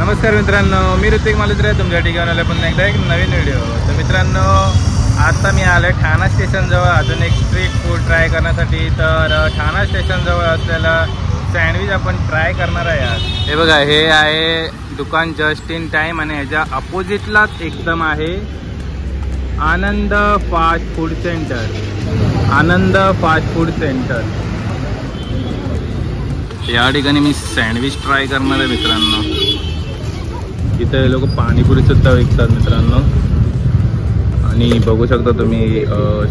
नमस्कार मित्रांनो, मी ऋतिक मालुसरे तुमच्या ठिकाणी आले पुन्हा एकदा एक नवीन व्हिडिओ. तर मित्रांनो, आता मी आलो ठाणा स्टेशनजवळ अजून एक स्ट्रीट फूड ट्राय करण्यासाठी. तर ठाणा स्टेशनजवळ असलेला सँडविच आपण ट्राय करणार आहे आज. हे बघा, हे आहे दुकान जस्ट इन टाईम आणि ह्याच्या अपोजिटलाच एकदम आहे आनंद फास्ट फूड सेंटर. आनंद फास्ट फूड सेंटर या ठिकाणी मी सँडविच ट्राय करणार आहे मित्रांनो. इथे हे लोक पाणीपुरी सुद्धा विकतात मित्रांनो. आणि बघू शकता तुम्ही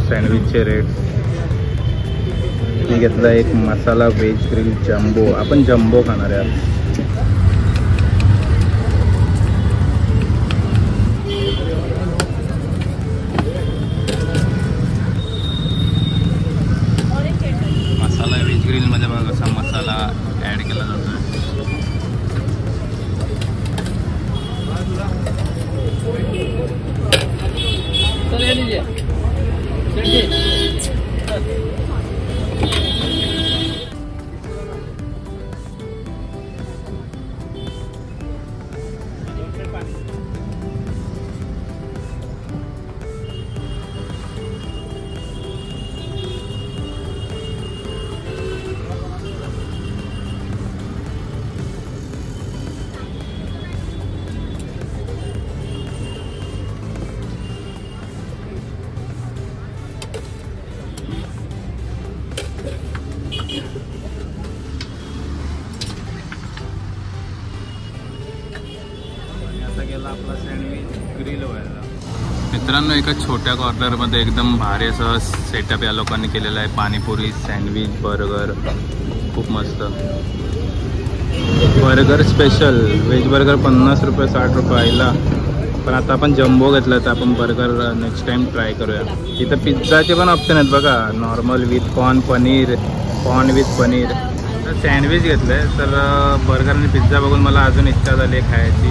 सँडविचचे रेट. मी घेतला एक मसाला व्हेज ग्रिल जम्बो. आपण जम्बो खाणार आहे. मसाला व्हेज ग्रिल मध्ये बघा कसा मसाला ऍड केला जातो. आपला सँडविच ग्रिल व्हायला मित्रांनो. एका छोट्या कॉर्नरमध्ये एकदम भारी असं सेटअप या लोकांनी केलेलं आहे. पाणीपुरी, सँडविच, बर्गर, खूप मस्त. बर्गर स्पेशल व्हेज बर्गर 50 रुपये 60 रुपयाला. पण आता आपण जम्बो घेतला तर आपण बर्गर नेक्स्ट टाइम ट्राय करूया. इथं पिझ्झाचे पण ऑप्शन आहेत बघा. Normal with corn, paneer, corn with paneer. Sandwich घेतलं आहे तर बर्गर आणि पिझ्झा बघून मला अजून इच्छा झाली आहे खायची.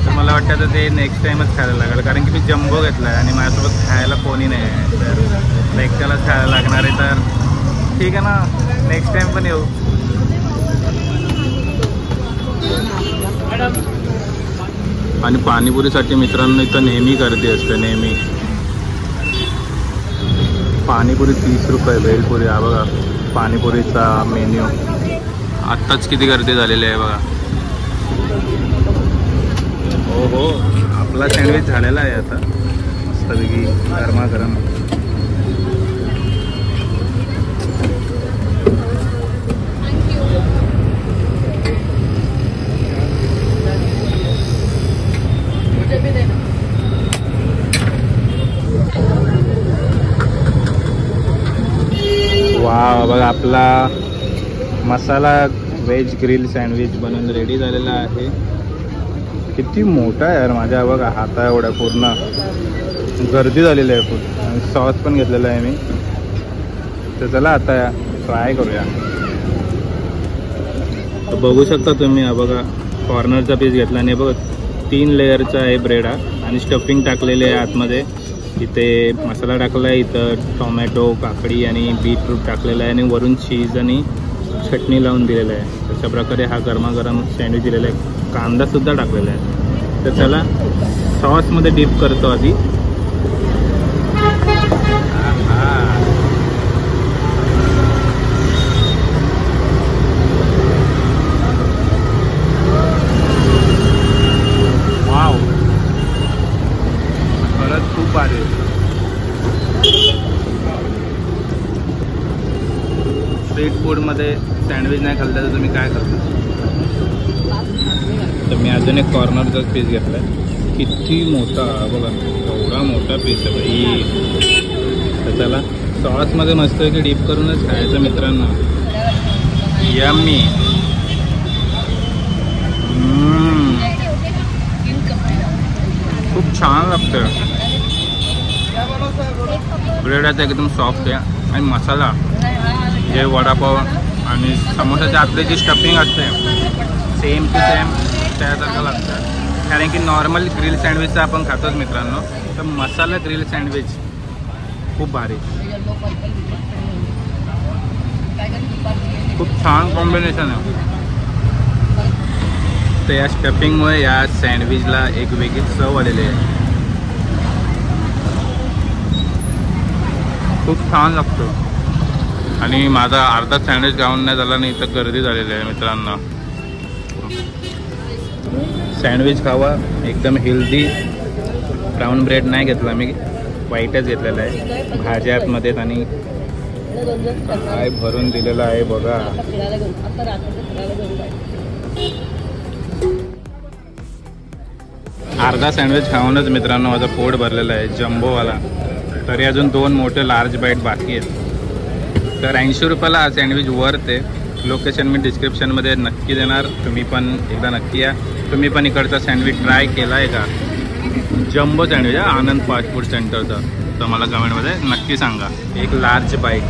तर मला वाटतं आता ते नेक्स्ट टाईमच खायला लागेल, कारण की मी जम्बो घेतला आहे आणि माझ्यासोबत खायला कोणी नाही आहे. तर एकट्यालाच खायला लागणार आहे. तर ठीक आहे ना, नेक्स्ट टाईम पण येऊ. आणि पाणीपुरीसाठी मित्रांनो इथं नेहमी गर्दी असते. नेहमी पाणीपुरी 30 रुपये, भेलपुरी. हा बघा पाणीपुरीचा मेन्यू. आत्ताच किती गर्दी झालेली आहे बघा. हो हो, आपला सँडविच झालेला आहे आता मस्तपैकी गरमागरम. वा बघा, आपला मसाला व्हेज ग्रिल सँडविच बनवून रेडी झालेला आहे. किती मोठा आहे यार, माझ्या बघा हाता एवढा. पूर्ण गर्दी झालेली आहे खूप. आणि सॉस पण घेतलेला आहे मी. तर चला आता ट्राय करूया. तर बघू शकता तुम्ही, हा बघा कॉर्नरचा पीस घेतला आणि बघा 3 लेअरचा आहे ब्रेड हा. आणि स्टफिंग टाकलेले आहे आतमध्ये. इथे मसाला टाकला आहे, इथं टोमॅटो, काकडी आणि बीटरूट टाकलेला आहे. आणि वरून चीज आणि चटणी लावून दिलेलं आहे. तशा प्रकारे हा गरमागरम सँडविच दिलेला आहे. कांदासुद्धा टाकलेला आहे. तर चला सॉसमध्ये डीप करतो आधी. वाव, खरंच खूप भारी. स्ट्रीट फूडमध्ये सँडविच नाही खाल्लं तर तुम्ही काय करता. तर मी अजून एक कॉर्नरचाच पीस घेतला आहे. किती मोठा बघा, एवढा मोठा पीस आहे भाई. तर चला सॉसमध्ये मस्तपैकी डीप करूनच खायचं मित्रांनो. यम्मी. खूप छान लागतं. ब्रेड आता एकदम सॉफ्ट आहे. आणि मसाला जे वडापाव आणि समोसाच्या आतली जी स्टफिंग असते सेम टू सेम त्यासारखं लागतं. कारण की नॉर्मल ग्रिल सँडविचचा आपण खातोच मित्रांनो. तर मसाला ग्रिल सँडविच खूप भारी. खूप छान कॉम्बिनेशन आहे. तर या स्टफिंगमुळे या सँडविचला एक वेगळी चव आलेली आहे. खूप छान लागतो. आणि माझा अर्धा सँडविच खाऊन नाही झाला नाही तर गर्दी झालेली आहे मित्रांनो. सँडविच खावा, एकदम हेल्दी. ब्राऊन ब्रेड नाही घेतला मी, व्हाईटच घेतलेला आहे. भाज्या आतमध्ये आणि काय भरून दिलेलं आहे बघा. अर्धा सँडविच खाऊनच मित्रांनो माझं पोट भरलेलं आहे जम्बोवाला. तरी अजून 2 मोठे लार्ज बाईट बाकी आहेत. तर 80 रुपयाला हा सँडविच वर्थ आहे. लोकेशन मी डिस्क्रिप्शनमध्ये नक्की देणार, तुम्ही पण एकदा नक्की या. तुम्ही पण इकडचा सँडविच ट्राय केला आहे का? जम्बो सँडविच आहे आनंद फास्ट फूड सेंटरचा. तर मला कमेंटमध्ये नक्की सांगा. एक लार्ज बाईट.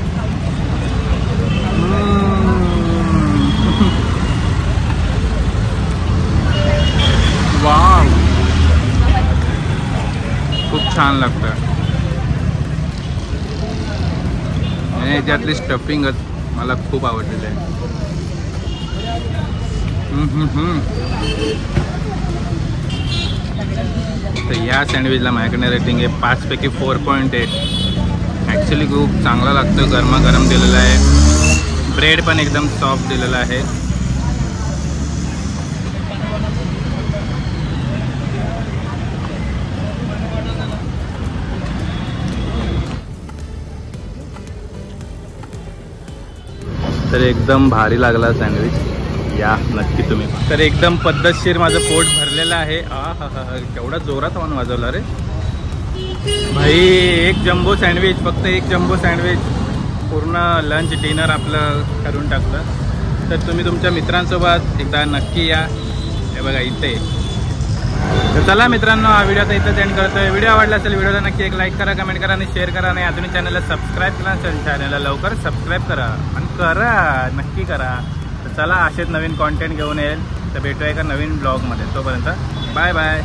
वाव, खूप छान लागतं. आणि याच्यातली स्टफिंगच मला खूप आवडलेली आहे. तर या सँडविचला माझ्याकडे रेटिंग आहे 5 पैकी 4.8. ॲक्च्युली खूप चांगला लागतं. गरमागरम दिलेलं आहे. ब्रेड पण एकदम सॉफ्ट दिलेला आहे. तर एकदम भारी लागला सँडविच. या नक्की तुम्ही. तर एकदम पद्धतशीर माझं पोट भरलेलं आहे. केवढा जोरात हॉर्न वाजवला रे भाई. एक जम्बो सँडविच, फक्त एक जम्बो सँडविच पूर्ण लंच डिनर आपलं करून टाकलं. तर तुम्ही तुमच्या मित्रांसोबत एकदा नक्की या. हे बघा इथे. तर चला मित्रांनो, हा व्हिडिओ आता इथं एंड करतोय. व्हिडिओ आवडला असेल व्हिडिओला नक्की एक लाईक करा, कमेंट करा आणि शेअर करा. आणि अजूनही चॅनलला सबस्क्राईब केला असेल चॅनलला लवकर सबस्क्राईब करा आणि करा, नक्की करा. तर चला असेच नवीन कॉन्टेंट घेऊन येईल. तर भेटूया एका नवीन ब्लॉगमध्ये. तोपर्यंत बाय बाय.